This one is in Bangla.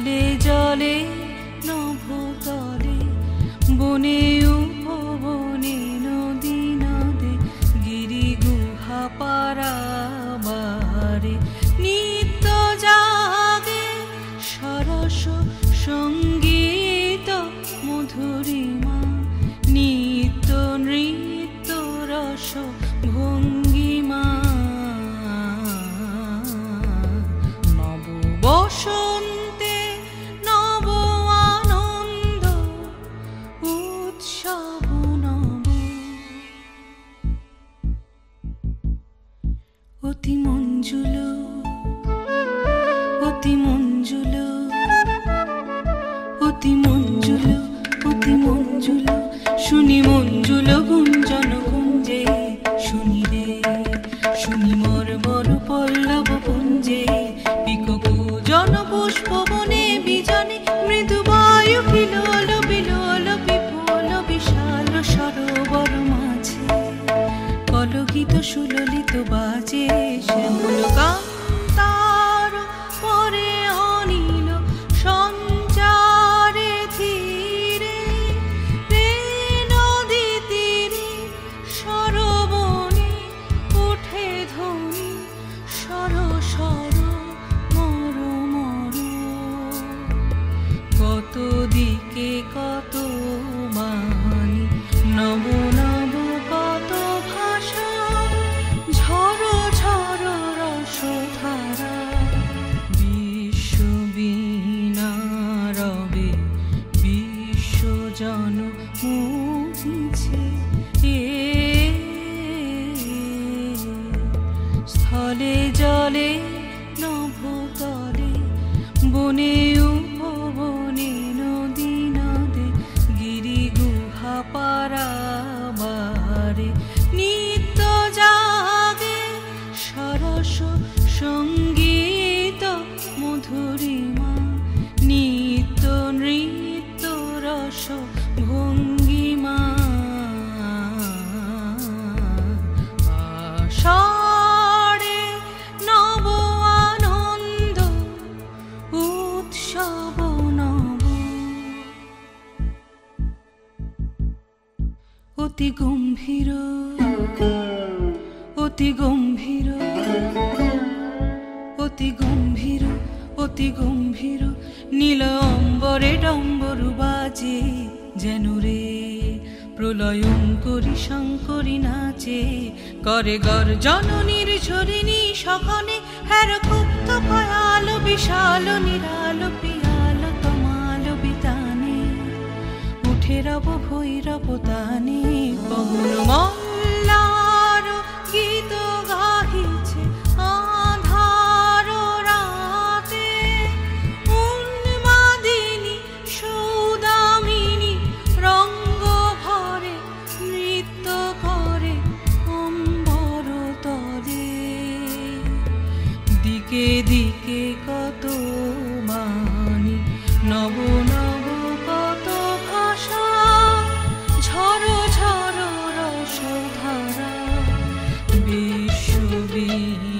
স্থলে জলে নভতলে বনে উপবনে নদী নদে গিরি গুহা পারাবারে নিত্য জাগে সরস সঙ্গীত মধুরিমা নিত্য নৃত্য রস ভঙ্গিমা নব বসন্তে নব আনন্দ উৎসব নব অতি মঞ্জুল অতি মঞ্জুল অতি মঞ্জুল অতি মঞ্জুল শুনি মঞ্জুল গুঞ্জন কুঞ্জে শুনি রে শুনি মর পল্লব পুঞ্জে পিকপূজন পুষ্প বনে বিজনে মৃদু বায়ু বিলোল বিলোল বিপুল বিশাল সরোবর মাঝে কলকিত সুললিত বাজে শ্যামল কান্তার পরে অনিল সঞ্চারে ধীরে রে নদী তীরে সরবনে উঠে ধ্বনি সর সর মর মর কত দিকে কত বাণী নব নব কত ভাষা ঝড় ঝড় রসধারা বিশ্ববীণা রবে বিশ্বজন মুছে স্থলে জলে নভতলে বনে উপবনে নদী নদে গিরি গুহা পারাবারে নিত্য জাগে সরস সঙ্গীত মধুরিমা নিত্য নৃত্য রস ভঙ্গিমা আষাঢ়ে নব আনন্দ উৎসব নব অতি গম্ভীর অতি গম্ভীর অতি গম্ভীর অতি গম্ভীর নীল অম্বরে ডম্বরু বাজে যেন রে প্রলয়ঙ্করী শঙ্করী নাচে করে গর্জন নির্ঝরিণী সখনে হ্যার কুপ্ত ভয়াল বিশাল নিরাল পিয়াল তমাল বিতানে উঠে রব ভৈরব তানে পবন মল্লার গীত গাহিছে আধার রাতে উন্মাদিনী সৌদামিনী রঙ্গ ভরে নৃত্য করে অম্বর তলে দিকে দিকে কত বাণী নব নব কত ভাষা ঝড় ঝড় রসধারা বিশ্ববীণা